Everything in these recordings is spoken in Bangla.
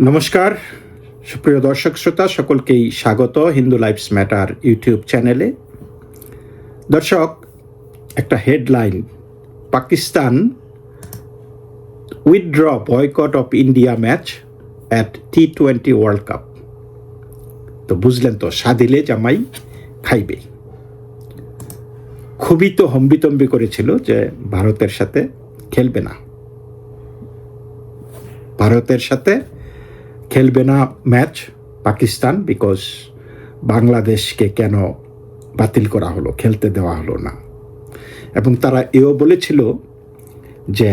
নমস্কার সুপ্রিয় দর্শক শ্রোতা, সকলকেই স্বাগত হিন্দু লাইফস ম্যাটার ইউটিউব চ্যানেলে। দর্শক, একটা headline: Pakistan withdraw boycott of India match at T20 world cup. তো বুঝলেন তো, সাদিলে জামাই খাইবে। খুবই তো হম্বিতম্বি করেছিল যে ভারতের সাথে খেলবে না, ভারতের সাথে খেলবে না ম্যাচ পাকিস্তান, বিকজ বাংলাদেশকে কেন বাতিল করা হলো, খেলতে দেওয়া হলো না। এবং তারা এও বলেছিল যে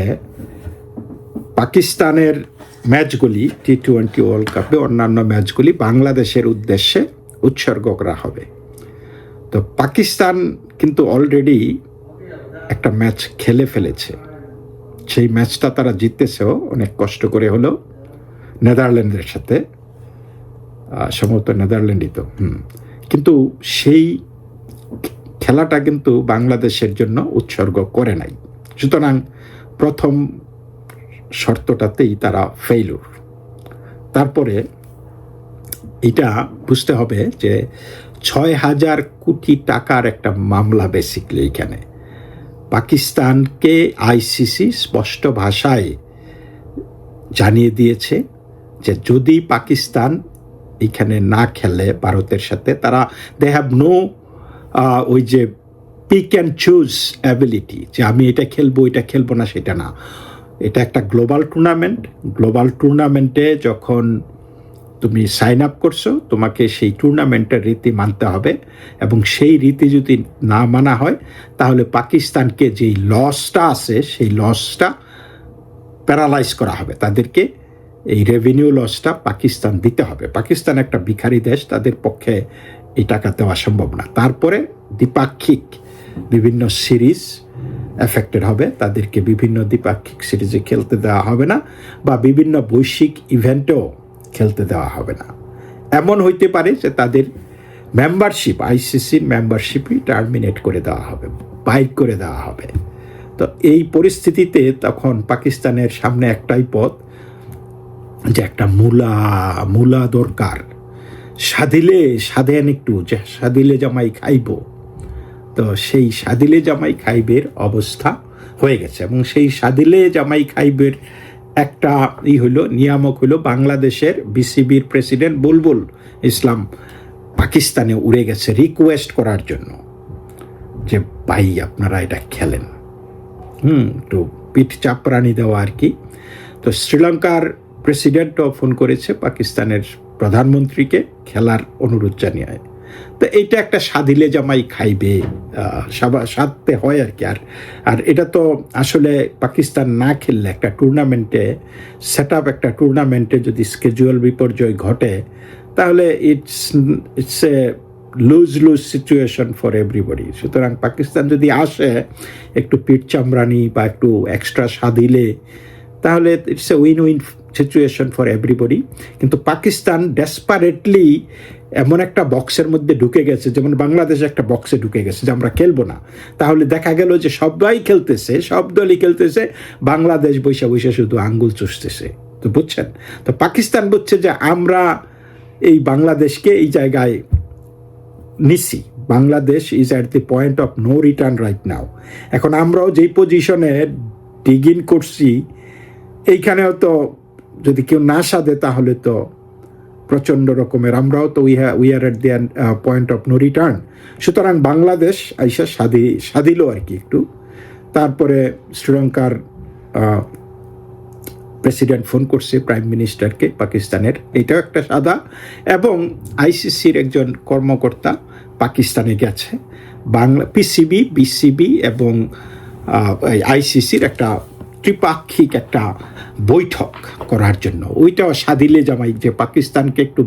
পাকিস্তানের ম্যাচগুলি T20 ওয়ার্ল্ড কাপে অন্যান্য ম্যাচগুলি বাংলাদেশের উদ্দেশ্যে উৎসর্গ করা হবে। তো পাকিস্তান কিন্তু অলরেডি একটা ম্যাচ খেলে ফেলেছে। সেই ম্যাচটা তারা জিততেছেও অনেক কষ্ট করে হলেও, নেদারল্যান্ডের সাথে, সম্ভবত নেদারল্যান্ডই তো। কিন্তু সেই খেলাটা কিন্তু বাংলাদেশের জন্য উৎসর্গ করে নাই। সুতরাং প্রথম শর্তটাতেই তারা ফেইলুর। তারপরে এটা বুঝতে হবে যে 6,000 কোটি টাকার একটা মামলা বেসিকলি এখানে। পাকিস্তানকে আইসিসি স্পষ্ট ভাষায় জানিয়ে দিয়েছে যে যদি পাকিস্তান এখানে না খেলে ভারতের সাথে, তারা দে হ্যাভ নো ওই যে পিক অ্যান্ড চুজ অ্যাবিলিটি, যে আমি এটা খেলবো এটা খেলবো না, সেটা না। এটা একটা গ্লোবাল টুর্নামেন্ট। গ্লোবাল টুর্নামেন্টে যখন তুমি সাইন আপ করছো, তোমাকে সেই টুর্নামেন্টের রীতি মানতে হবে, এবং সেই রীতি যদি না মানা হয় তাহলে পাকিস্তানকে যেই লসটা আছে সেই লসটা প্যারালাইজ করা হবে। তাদেরকে এই রেভিনিউ লসটা পাকিস্তান দিতে হবে। পাকিস্তান একটা ভিখারি দেশ, তাদের পক্ষে এই টাকা দেওয়া সম্ভব না। তারপরে দ্বিপাক্ষিক বিভিন্ন সিরিজ এফেক্টেড হবে, তাদেরকে বিভিন্ন দ্বিপাক্ষিক সিরিজে খেলতে দেওয়া হবে না, বা বিভিন্ন বৈশ্বিক ইভেন্টেও খেলতে দেওয়া হবে না। এমন হইতে পারে যে তাদের মেম্বারশিপ, আইসিসির মেম্বারশিপই টার্মিনেট করে দেওয়া হবে, বাইর করে দেওয়া হবে। তো এই পরিস্থিতিতে তখন পাকিস্তানের সামনে একটাই পথ, যে একটা মূলা দরকার। সাধেন একটু, যে সাদিলে জামাই খাইব। তো সেই সাদিলে জামাই খাইবের অবস্থা হয়ে গেছে, এবং সেই সাদিলে জামাই খাইবের একটা নিয়ামক হইল বাংলাদেশের বিসিবির প্রেসিডেন্ট বুলবুল ইসলাম পাকিস্তানে উড়ে গেছে রিকোয়েস্ট করার জন্য যে ভাই আপনারা এটা খেলেন, একটু পিঠ চাপড়ানি দেওয়া আর কি। তো শ্রীলঙ্কার প্রেসিডেন্টও ফোন করেছে পাকিস্তানের প্রধানমন্ত্রীকে খেলার অনুরোধ জানিয়ে। তো এইটা একটা সাদিলে জামাই খাইবে সাধতে হয় আর কি। আর এটা তো আসলে পাকিস্তান না খেললে একটা টুর্নামেন্টে একটা টুর্নামেন্টে যদি স্কেজুয়াল বিপর্যয় ঘটে, তাহলে it's a lose situation for everybody. সুতরাং পাকিস্তান যদি আসে একটু পিঠ চামড়ানি বা একটু এক্সট্রা সাদিলে, তাহলে it's A win situation for everybody. কিন্তু পাকিস্তান ডেসপারেটলি এমন একটা বক্সের মধ্যে ঢুকে গেছে, যেমন বাংলাদেশ একটা বক্সে ঢুকে গেছে যে আমরা খেলবো না। তাহলে দেখা গেল যে সবাই খেলতেছে, সব দলই খেলতেছে, বাংলাদেশ বৈশা বৈশা শুধু আঙ্গুল চুষতেছে। তো বুঝছেন? তো পাকিস্তান বুঝছে যে আমরা এই বাংলাদেশকে এই জায়গায় নিছি, Bangladesh is at the point of no return right now. এখন আমরাও যেই পজিশনে ডিগ ইন করছি, এইখানেও তো যদি কেউ না সাধে তাহলে তো প্রচণ্ড রকমের, আমরাও তো we are at the point of no return. সুতরাং বাংলাদেশ আইসা সাধিল আর কি একটু। তারপরে শ্রীলঙ্কার প্রেসিডেন্ট ফোন করছে প্রাইম মিনিস্টারকে পাকিস্তানের, এইটাও একটা সাদা। এবং আইসিসির একজন কর্মকর্তা পাকিস্তানে গেছে, পিসিবি, বিসিবি এবং আইসিসির একটা ত্রিপাক্ষিক একটা বৈঠক করার জন্য। ওইটাও সাদিলে জামাই, যে পাকিস্তানকে একটু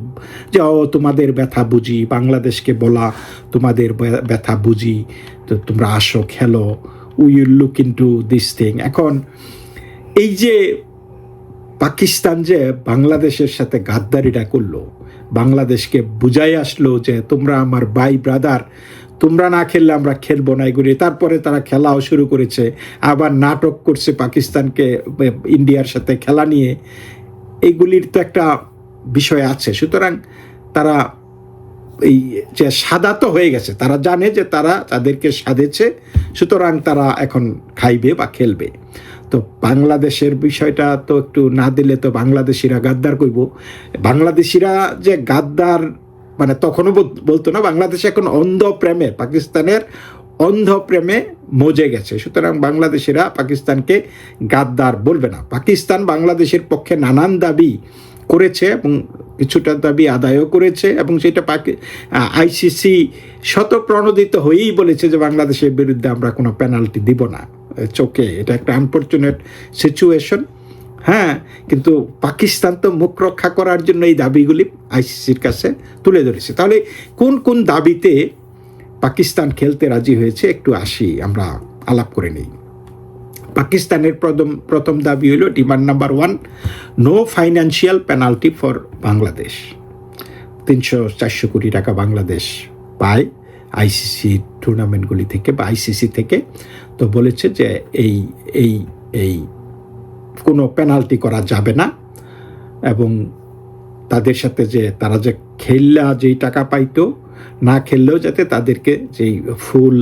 যে তোমাদের ব্যথা বুঝি, বাংলাদেশকে বলা তোমাদের ব্যথা বুঝি, তো তোমরা আসো খেলো, we will look into this thing. এখন এই যে পাকিস্তান যে বাংলাদেশের সাথে গাদ্দারিটা করলো, বাংলাদেশকে বুঝাই আসলো যে তোমরা আমার ভাই ব্রাদার, তোমরা না খেললে আমরা খেলবো না এগুলি। তারপরে তারা খেলাও শুরু করেছে, আবার নাটক করছে পাকিস্তানকে ইন্ডিয়ার সাথে খেলা নিয়ে। এইগুলির তো একটা বিষয় আছে। সুতরাং তারা এই যে সাদা তো হয়ে গেছে, তারা জানে যে তারা তাদেরকে সাধেছে, সুতরাং তারা এখন খাইবে বা খেলবে। তো বাংলাদেশের বিষয়টা তো একটু না দিলে তো বাংলাদেশিরা গাদ্দার কইব। বাংলাদেশিরা যে গাদ্দার মানে তখনও বলতো না, বাংলাদেশ এখন অন্ধ প্রেমে, পাকিস্তানের অন্ধ প্রেমে মজে গেছে। সুতরাং বাংলাদেশিরা পাকিস্তানকে গাদ্দার বলবে না। পাকিস্তান বাংলাদেশের পক্ষে নানান দাবি করেছে এবং কিছুটা দাবি আদায়ও করেছে, এবং সেটা আইসিসি শতপ্রণোদিত হয়েই বলেছে যে বাংলাদেশের বিরুদ্ধে আমরা কোনো পেনাল্টি দিব না। চোখে এটা একটা আনফর্চুনেট সিচুয়েশন। হ্যাঁ, কিন্তু পাকিস্তান তো মুখ রক্ষা করার জন্য এই দাবিগুলি আইসিসির কাছে তুলে ধরেছে। তাহলে কোন কোন দাবিতে পাকিস্তান খেলতে রাজি হয়েছে একটু আসি, আমরা আলাপ করে নিই। পাকিস্তানের প্রথম দাবি হলো demand number 1, no financial penalty for Bangladesh. 300-400 কোটি টাকা বাংলাদেশ পায় আইসিসি টুর্নামেন্টগুলি থেকে বা আইসিসি থেকে। তো বলেছে যে এই এই এই কোনো পেনাল্টি করা যাবে না, এবং তাদের সাথে যে তারা যে খেললা যেই টাকা পাইতো, না খেললেও যাতে তাদেরকে যেই ফুল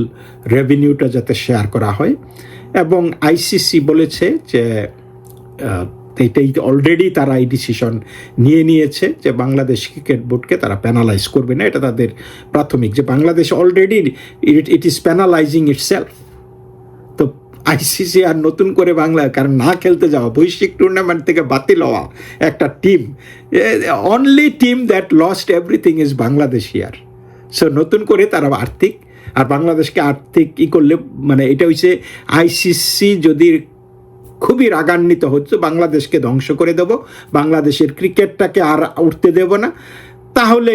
রেভিনিউটা যাতে শেয়ার করা হয়। এবং আইসিসি বলেছে যে এটাই অলরেডি তারা এই ডিসিশন নিয়েছে যে বাংলাদেশ ক্রিকেট বোর্ডকে তারা প্যানালাইজ করবে না। এটা তাদের প্রাথমিক, যে Bangladesh already it is penalising itself. তো আইসিসি আর নতুন করে বাংলা, কারণ না খেলতে যাওয়া, বৈশ্বিক টুর্নামেন্ট থেকে বাতিল হওয়া একটা team, only team that lost everything is Bangladesh here. So নতুন করে তারা আর্থিক, আর বাংলাদেশকে আর্থিক করলে মানে এটা হচ্ছে আইসিসি যদি খুবই রাগান্বিত হচ্ছে, বাংলাদেশকে ধ্বংস করে দেব, বাংলাদেশের ক্রিকেটটাকে আর উঠতে দেব না, তাহলে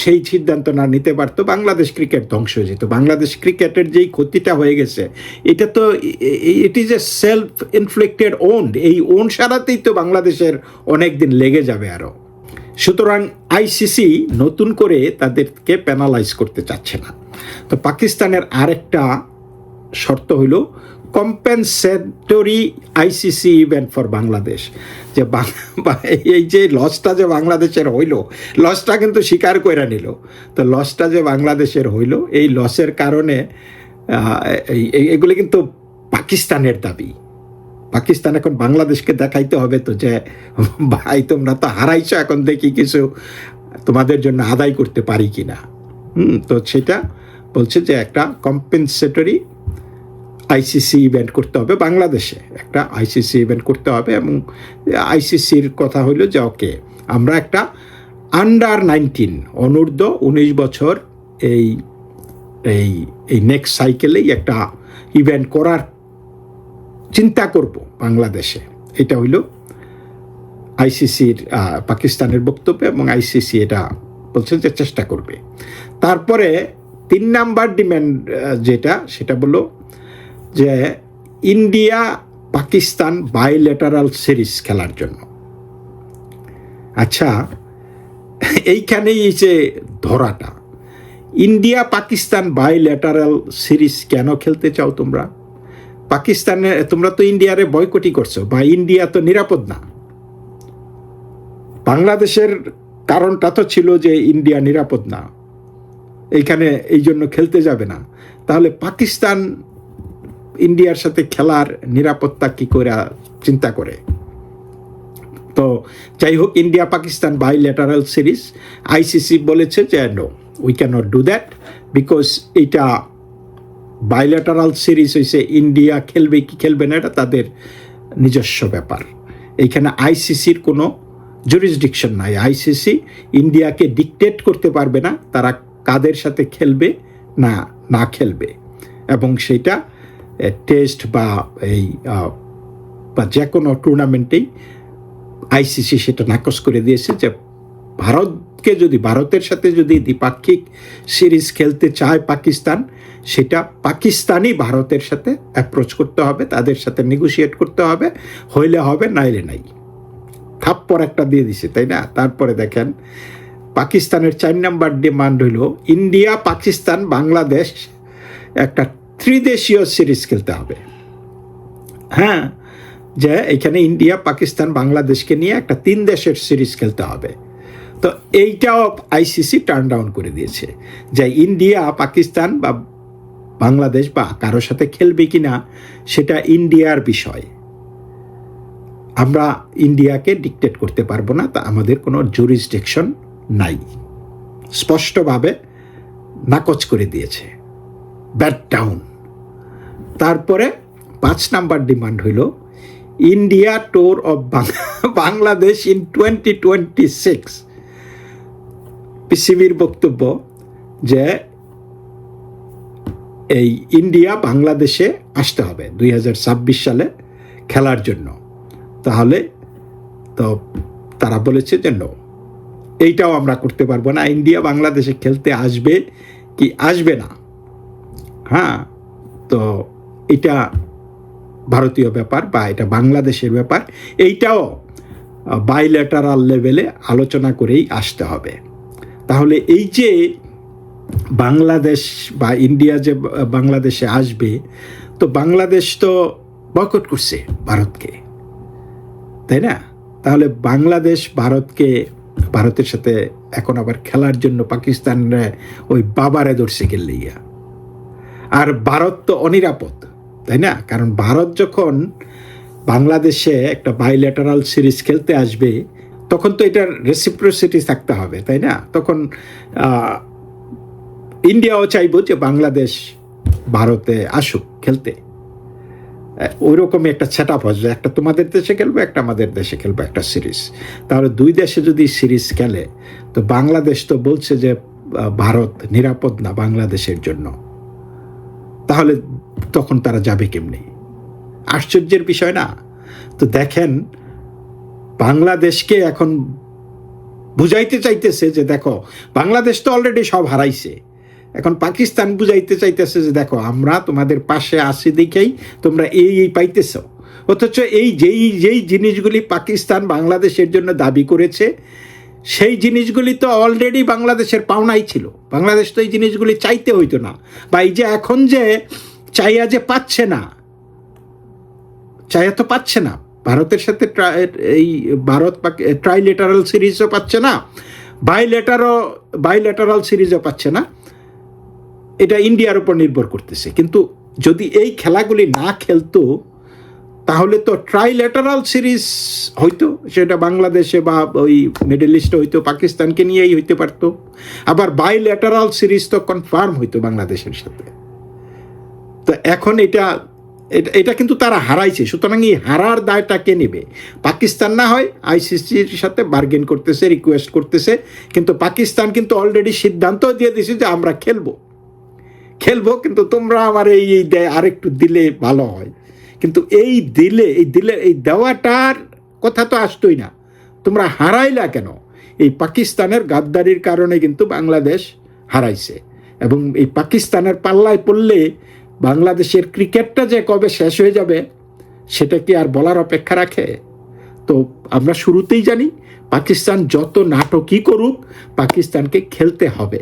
সেই সিদ্ধান্ত না নিতে পারতো, বাংলাদেশ ক্রিকেট ধ্বংস হয়ে যেত। বাংলাদেশ ক্রিকেটের যেই ক্ষতিটা হয়ে গেছে, এটা তো it is a self inflicted wound. এই ওন সারাতেই তো বাংলাদেশের অনেক দিন লেগে যাবে আরও। সুতরাং আইসিসি নতুন করে তাদেরকে প্যানালাইজ করতে চাচ্ছে না। তো পাকিস্তানের আরেকটা শর্ত হইল compensatory ICC event for Bangladesh. যে এই যে লসটা যে বাংলাদেশের হইল, লসটা কিন্তু স্বীকার করে নিল। তো লসটা যে বাংলাদেশের হইল, এই লসের কারণে এগুলি কিন্তু পাকিস্তানের দাবি। পাকিস্তান এখন বাংলাদেশকে দেখাইতে হবে তো যে ভাই তোমরা তো হারাইছো, এখন দেখি কিছু তোমাদের জন্য আদায় করতে পারি কিনা। তো সেটা বলছে যে একটা কম্পেনসেটরি আইসিসি ইভেন্ট করতে হবে বাংলাদেশে, একটা আইসিসি ইভেন্ট করতে হবে। এবং আইসিসির কথা হইল যে ওকে, আমরা একটা আন্ডার 19 অনূর্ধ্ব 19 বছর এই এই এই নেক্সট সাইকেলেই একটা ইভেন্ট করার চিন্তা করব বাংলাদেশে। এটা হইল আইসিসির পাকিস্তানের বক্তব্য, এবং আইসিসি এটা বলছে যে চেষ্টা করবে। তারপরে 3 নাম্বার ডিমান্ড যেটা, সেটা বলল যে ইন্ডিয়া পাকিস্তান বাইলেটারাল সিরিজ খেলার জন্য। আচ্ছা, এইখানেই যে ধরাটা, ইন্ডিয়া পাকিস্তান বাইলেটারাল সিরিজ কেন খেলতে চাও তোমরা? পাকিস্তানে তোমরা তো ইন্ডিয়ারে বয়কটই করছো, বা ইন্ডিয়া তো নিরাপদ না। বাংলাদেশের কারণটা তো ছিল যে ইন্ডিয়া নিরাপদ না, এইখানে এই জন্য খেলতে যাবে না। তাহলে পাকিস্তান ইন্ডিয়ার সাথে খেলার নিরাপত্তা কি করে চিন্তা করে? তো যাই হোক, India Pakistan bilateral series ICC বলেছে যে no, we can not do that, because এটা বাইলেটারাল সিরিজ হয়েছে, ইন্ডিয়া খেলবে কি খেলবে না এটা তাদের নিজস্ব ব্যাপার। এইখানে আইসিসির কোনো জুরিসডিকশন নাই। আইসিসি ইন্ডিয়াকে ডিকটেট করতে পারবে না তারা কাদের সাথে খেলবে না না খেলবে, এবং সেইটা টেস্ট বা এই বা যে কোনো টুর্নামেন্টেই আইসিসি সেটা নাকচ করে দিয়েছে যে ভারতের সাথে যদি দ্বিপাক্ষিক সিরিজ খেলতে চায় পাকিস্তান, সেটা পাকিস্তানই ভারতের সাথে অ্যাপ্রোচ করতে হবে, তাদের সাথে নেগোশিয়েট করতে হবে, হইলে হবে নাইলে নাই। থাপ্পর একটা দিয়ে দিছে, তাই না? তারপরে দেখেন পাকিস্তানের 4 নাম্বার ডিমান্ড হইল ইন্ডিয়া পাকিস্তান বাংলাদেশ একটা ত্রিদেশীয় সিরিজ খেলতে হবে। হ্যাঁ, যে এখানে ইন্ডিয়া, পাকিস্তান, বাংলাদেশকে নিয়ে একটা 3 দেশের সিরিজ খেলতে হবে। তো এইটাও আইসিসি টার্ন ডাউন করে দিয়েছে যে ইন্ডিয়া, পাকিস্তান বা বাংলাদেশ বা কারোর সাথে খেলবে কিনা সেটা ইন্ডিয়ার বিষয়। আমরা ইন্ডিয়াকে ডিকটেট করতে পারবো না, তা আমাদের কোনো জুরিসডিকশন নাই, স্পষ্টভাবে নাকচ করে দিয়েছে, ব্যাট ডাউন। তারপরে 5 নাম্বার ডিমান্ড হইল India tour of Bangladesh in 2026। পিসিবির বক্তব্য যে এই ইন্ডিয়া বাংলাদেশে আসতে হবে 2026 সালে খেলার জন্য। তাহলে তো তারা বলেছে যে নো, এইটাও আমরা করতে পারবো না, ইন্ডিয়া বাংলাদেশে খেলতে আসবে কি আসবে না। হ্যাঁ, তো এটা ভারতীয় ব্যাপার বা এটা বাংলাদেশের ব্যাপার, এইটাও বাইল্যাটারাল লেভেলে আলোচনা করেই আসতে হবে। তাহলে এই যে বাংলাদেশ বা ইন্ডিয়া যে বাংলাদেশে আসবে, তো বাংলাদেশ তো বয়কট করছে ভারতকে, তাই না? তাহলে বাংলাদেশ ভারতের সাথে এখন আবার খেলার জন্য পাকিস্তান ওই বাবারে ধরছে গেলিয়া। আর ভারত তো অনিরাপদ, তাই না? কারণ ভারত যখন বাংলাদেশে একটা বাইল্যাটারাল সিরিজ খেলতে আসবে, তখন তো এটার রেসিপ্রোসিটি থাকতে হবে, তাই না? তখন ইন্ডিয়াও চাইব যে বাংলাদেশ ভারতে আসুক খেলতে। ওই রকমই একটা সেট আপ আসবে, একটা তোমাদের দেশে খেলবে, একটা আমাদের দেশে খেলবে, একটা সিরিজ। তাহলে 2 দেশে যদি সিরিজ খেলে, তো বাংলাদেশ তো বলছে যে ভারত নিরাপদ না বাংলাদেশের জন্য, তাহলে তখন তারা যাবে কেমনি? আশ্চর্যের বিষয় না? তো দেখেন, বাংলাদেশকে এখন বুঝাইতে চাইতেছে যে দেখো বাংলাদেশ তো অলরেডি সব হারাইছে, এখন পাকিস্তান বুঝাইতে চাইতেছে যে দেখো আমরা তোমাদের পাশে আছি দেখেই তোমরা এই পাইতেছ। অথচ যেই জিনিসগুলি পাকিস্তান বাংলাদেশের জন্য দাবি করেছে, সেই জিনিসগুলি তো অলরেডি বাংলাদেশের পাওনাই ছিল। বাংলাদেশ তো এই জিনিসগুলি চাইতে হইতো না, বা এই যে এখন যে চাইয়া যে পাচ্ছে না, চাইয়া তো পাচ্ছে না, ভারতের সাথে এই ভারত ট্রাইলেটারাল সিরিজও পাচ্ছে না, বাইলেটারাল সিরিজও পাচ্ছে না, এটা ইন্ডিয়ার উপর নির্ভর করতেছে। কিন্তু যদি এই খেলাগুলি না খেলতো, তাহলে তো ট্রাইলেটারাল সিরিজ হইতো, সেটা বাংলাদেশে বা ওই মিডল ইস্টে হইতো, পাকিস্তানকে নিয়েই হইতে পারতো। আবার বাইলেটারাল সিরিজ তো কনফার্ম হইতো বাংলাদেশের সাথে। তো এখন এটা কিন্তু তারা হারাইছে, সুতরাং এই হারার দায়টা কে নেবে? পাকিস্তান না হয় আইসিসির সাথে বার্গেন করতেছে, রিকোয়েস্ট করতেছে, কিন্তু পাকিস্তান কিন্তু অলরেডি সিদ্ধান্ত দিয়ে দিয়েছে যে আমরা খেলবো, কিন্তু তোমরা আমার এই আরেকটু দিলে ভালো হয়। কিন্তু এই দেওয়াটার কথা তো আসতোই না। তোমরা হারাইলা কেন? এই পাকিস্তানের গাদ্দারির কারণে কিন্তু বাংলাদেশ হারাইছে। এবং এই পাকিস্তানের পাল্লায় পড়লে বাংলাদেশের ক্রিকেটটা যে কবে শেষ হয়ে যাবে সেটা কি আর বলার অপেক্ষা রাখে? তো আমরা শুরুতেই জানি, পাকিস্তান যত নাটকই করুক, পাকিস্তানকে খেলতে হবে।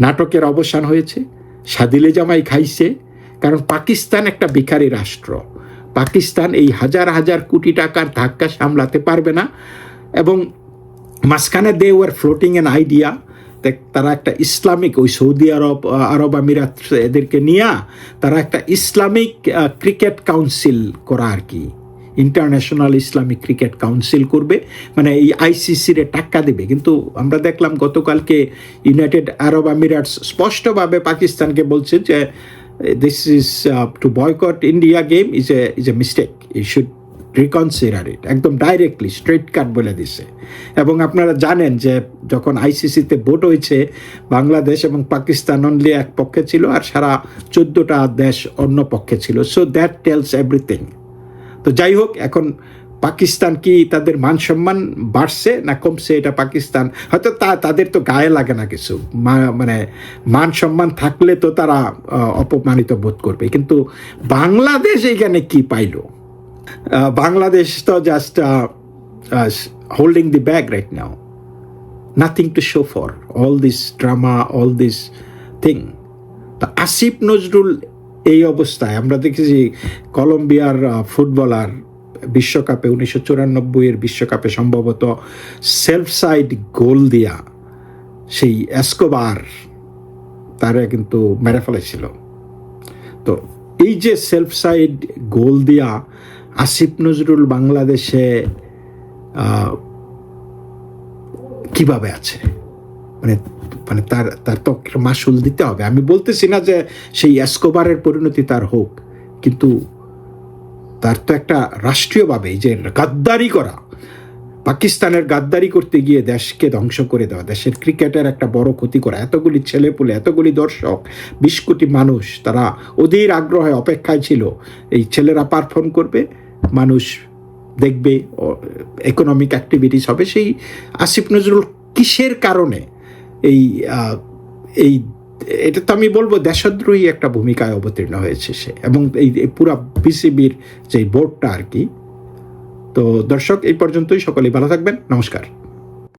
নাটকের অবসান হয়েছে, সাদিলে জামাই খাইছে। কারণ পাকিস্তান একটা ভিখারি রাষ্ট্র, পাকিস্তান এই হাজার হাজার কোটি টাকার ধাক্কা সামলাতে পারবে না। এবং মাঝখানে they were floating an idea, তারা একটা ইসলামিক, ওই সৌদি আরব আমিরাত এদেরকে নিয়ে তারা একটা ইসলামিক ক্রিকেট কাউন্সিল করা, আর কি ইন্টারন্যাশনাল ইসলামিক ক্রিকেট কাউন্সিল করবে, মানে এই আইসিসির টাকা দেবে। কিন্তু আমরা দেখলাম গতকালকে ইউনাইটেড আরব আমিরাটস স্পষ্টভাবে পাকিস্তানকে বলছে যে this is to boycott India game is a mistake, you should reconsider it, একদম ডাইরেক্টলি স্ট্রেট কাট বলে দিছে। এবং আপনারা জানেন যে যখন আইসিসিতে ভোট হয়েছে, বাংলাদেশ এবং পাকিস্তান অনলি এক পক্ষে ছিল, আর সারা 14টা দেশ অন্য পক্ষে ছিল। So that tells everything. তো যাই হোক, এখন পাকিস্তান কি তাদের মান সম্মান বাড়ছে না কমছে, এটা পাকিস্তান হয়তো তাদের তো গায়ে লাগে না কিছু, মানে মান সম্মান থাকলে তো তারা অপমানিত বোধ করবে। কিন্তু বাংলাদেশ এইখানে কি পাইল? বাংলাদেশ তো just holding the bag right now, nothing to show for all this drama, all this thing. তো আসিফ নজরুল এই অবস্থায় আমরা দেখেছি কলম্বিয়ার ফুটবলার বিশ্বকাপে 1994 বিশ্বকাপে সম্ভবত সেলফ সাইড গোল দিয়া সেই এসকোবার তারা কিন্তু মেরে ফেলেছিল। তো এই যে সেলফ সাইড গোল দিয়া আসিফ নজরুল বাংলাদেশে কিভাবে আছে, মানে মানে তার তার তো মাসুল দিতে হবে। আমি বলতেছি না যে সেই এসকোবারের পরিণতি তার হোক, কিন্তু তার তো একটা রাষ্ট্রীয়ভাবে এই যে গাদ্দারি করা, পাকিস্তানের গাদ্দারি করতে গিয়ে দেশকে ধ্বংস করে দেওয়া, দেশের ক্রিকেটের একটা বড় ক্ষতি করা, এতগুলি ছেলেপুলে, এতগুলি দর্শক, 20 কোটি মানুষ তারা অধীর আগ্রহে অপেক্ষায় ছিল এই ছেলেরা পারফর্ম করবে, মানুষ দেখবে, ইকোনমিক অ্যাক্টিভিটিস হবে। সেই আসিফ নজরুল কিসের কারণে এই এই এটা তো আমি বলবো দেশদ্রোহী একটা ভূমিকায় অবতীর্ণ হয়েছে সে, এবং এই পুরা বিসিবির যে বোর্ডটা আর কি। তো দর্শক, এই পর্যন্তই, সকলেই ভালো থাকবেন, নমস্কার।